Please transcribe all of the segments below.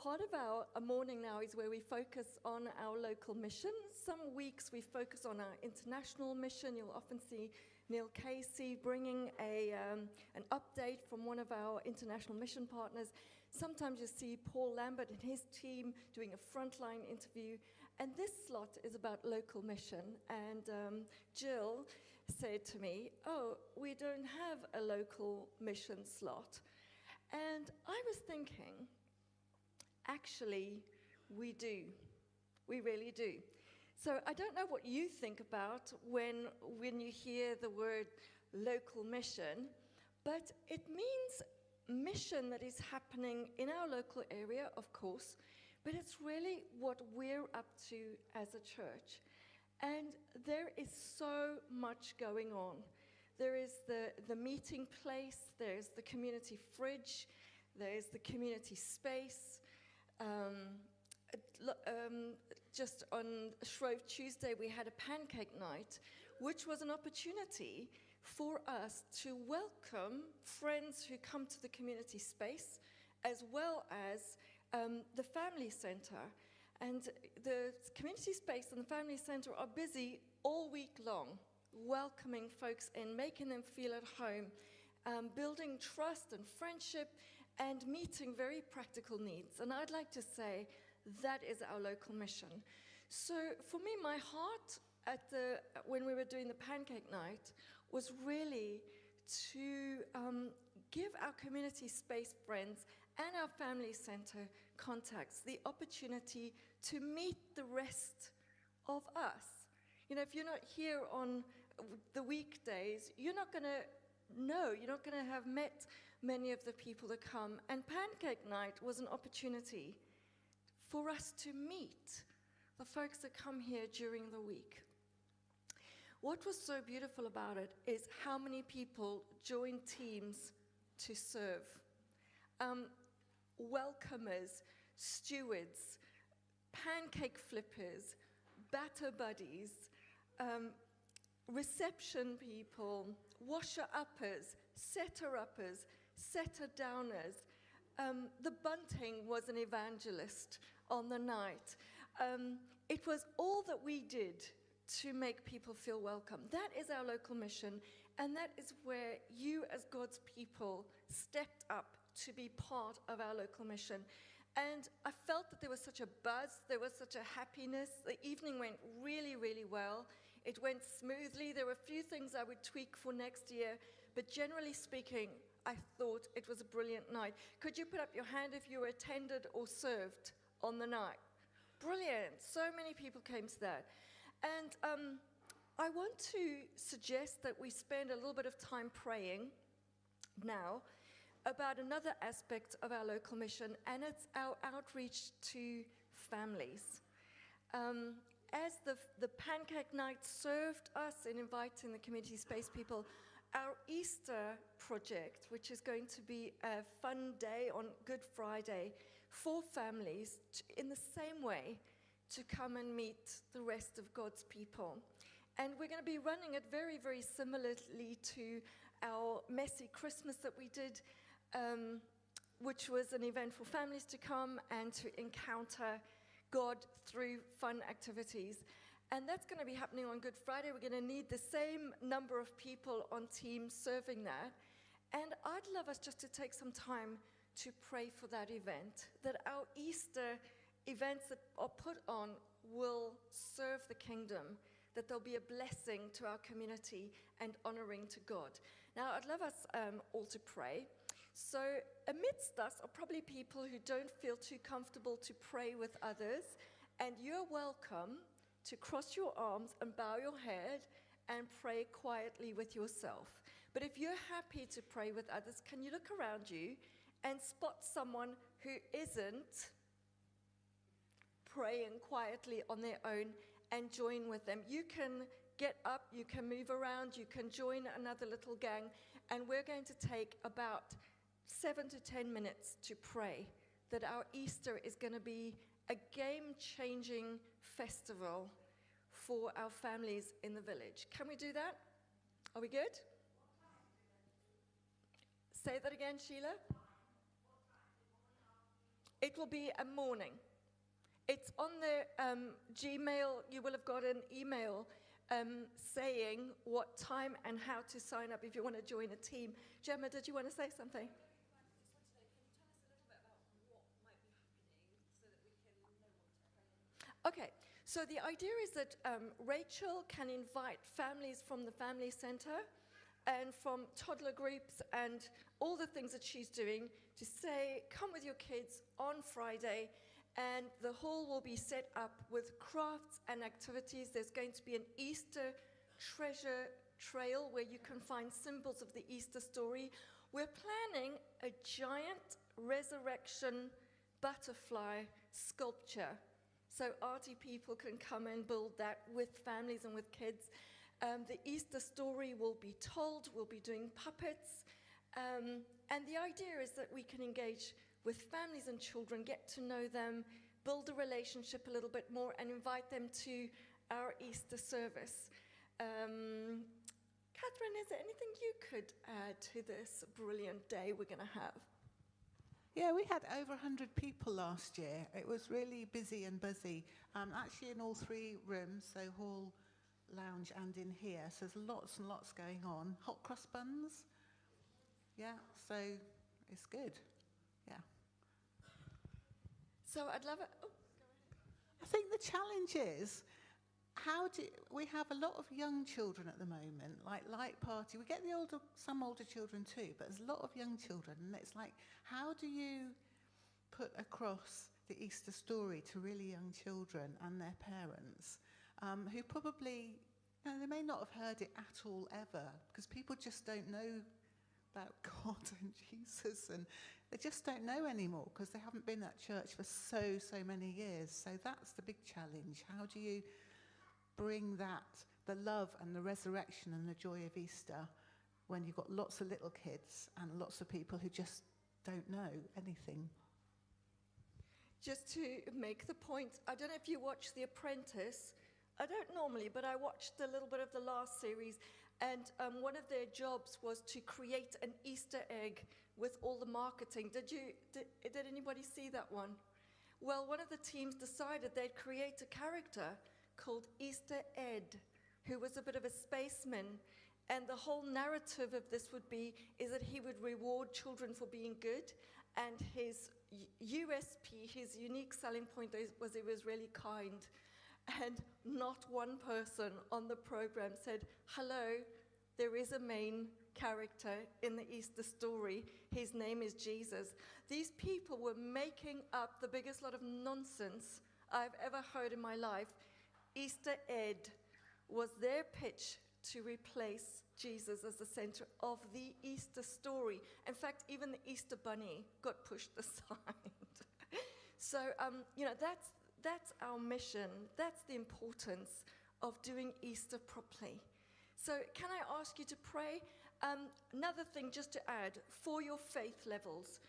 part of our morning now is where we focus on our local mission. Some weeks we focus on our international mission. You'll often see Neil Casey bringing an update from one of our international mission partners. Sometimes you see Paul Lambert and his team doing a frontline interview. And this slot is about local mission. And Jill said to me, oh, we don't have a local mission slot. And I was thinking, actually, we do. We really do. So I don't know what you think about when you hear the word local mission, but it means mission that is happening in our local area, of course, but it's really what we're up to as a church. And there is so much going on. There is the meeting place, there's the community fridge, there's the community space. Just on Shrove Tuesday, we had a pancake night, which was an opportunity for us to welcome friends who come to the community space, as well as the family center. And the community space and the family center are busy all week long, welcoming folks in, making them feel at home, building trust and friendship, and meeting very practical needs. And I'd like to say that is our local mission. So for me, my heart when we were doing the pancake night was really to give our community space friends and our family center contacts the opportunity to meet the rest of us. You know, if you're not here on the weekdays, you're not going to know, you're not going to have met many of the people that come. And pancake night was an opportunity for us to meet the folks that come here during the week. What was so beautiful about it is how many people joined teams to serve. Welcomers, stewards, pancake flippers, batter buddies, reception people, washer-uppers, setter-uppers, setter-downers. The bunting was an evangelist on the night. It was all that we did to make people feel welcome. That is our local mission, and that is where you as God's people stepped up to be part of our local mission. And I felt that there was such a buzz, there was such a happiness. The evening went really, really well. It went smoothly. There were a few things I would tweak for next year, but generally speaking, I thought it was a brilliant night. Could you put up your hand if you were attended or served on the night? Brilliant. So many people came to that. And I want to suggest that we spend a little bit of time praying now about another aspect of our local mission, and it's our outreach to families. As the pancake night served us in inviting the community space people, our Easter project, which is going to be a fun day on Good Friday for families in the same way to come and meet the rest of God's people. And we're going to be running it very, very similarly to our messy Christmas that we did, which was an event for families to come and to encounter God through fun activities. And that's going to be happening on Good Friday. We're going to need the same number of people on teams serving that. And I'd love us just to take some time to pray for that event, that our Easter events that are put on will serve the kingdom, that there'll be a blessing to our community and honoring to God. Now, I'd love us all to pray. So amidst us are probably people who don't feel too comfortable to pray with others, and you're welcome to cross your arms and bow your head and pray quietly with yourself. But if you're happy to pray with others, can you look around you and spot someone who isn't praying quietly on their own and join with them? You can get up, you can move around, you can join another little gang, and we're going to take about 7 to 10 minutes to pray that our Easter is going to be a game-changing festival for our families in the village. Can we do that? Are we good? Say that again, Sheila. It will be a morning. It's on the Gmail. You will have got an email saying what time and how to sign up if you want to join a team. Gemma, did you want to say something? Okay, so the idea is that Rachel can invite families from the family center and from toddler groups and all the things that she's doing to say, come with your kids on Friday, and the hall will be set up with crafts and activities. There's going to be an Easter treasure trail where you can find symbols of the Easter story. We're planning a giant resurrection butterfly sculpture. So arty people can come and build that with families and with kids. The Easter story will be told. We'll be doing puppets. And the idea is that we can engage with families and children, get to know them, build a relationship a little bit more, and invite them to our Easter service. Catherine, is there anything you could add to this brilliant day we're going to have? Yeah, we had over 100 people last year. It was really busy and buzzy, actually in all three rooms, so hall, lounge and in here. So there's lots and lots going on. Hot cross buns. Yeah, so it's good. Yeah. So I'd love it. Oh, go ahead. I think the challenge is, we have a lot of young children at the moment, like light party. We get some older children too, but there's a lot of young children, and it's like, how do you put across the Easter story to really young children and their parents, who probably, they may not have heard it at all ever, because people just don't know about God and Jesus, and they just don't know anymore because they haven't been at church for so many years. So that's the big challenge. How do you bring the love and the resurrection and the joy of Easter when you've got lots of little kids and lots of people who just don't know anything? Just to make the point, I don't know if you watch The Apprentice. I don't normally, but I watched a little bit of the last series, and one of their jobs was to create an Easter egg with all the marketing. Did anybody see that one? Well, one of the teams decided they'd create a character called Easter Ed, who was a bit of a spaceman, and the whole narrative of this is that he would reward children for being good, and his USP, his unique selling point, was he was really kind. And not one person on the program said, hello, there is a main character in the Easter story. His name is Jesus. These people were making up the biggest lot of nonsense I've ever heard in my life. Easter Ed was their pitch to replace Jesus as the center of the Easter story. In fact, even the Easter bunny got pushed aside. So, that's our mission. That's the importance of doing Easter properly. So can I ask you to pray? Another thing just to add, for your faith levels.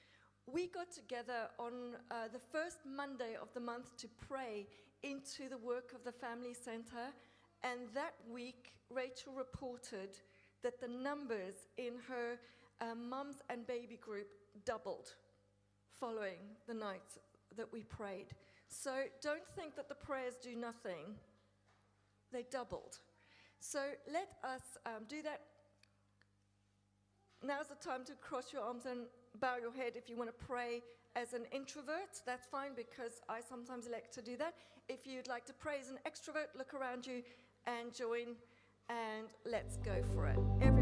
We got together on the first Monday of the month to pray into the work of the Family Center, and that week Rachel reported that the numbers in her mums and baby group doubled following the night that we prayed. So don't think that the prayers do nothing. They doubled. So let us do that. Now's the time to cross your arms and bow your head. If you want to pray as an introvert, that's fine, because I sometimes elect to do that. If you'd like to pray as an extrovert, look around you and join, and let's go for it.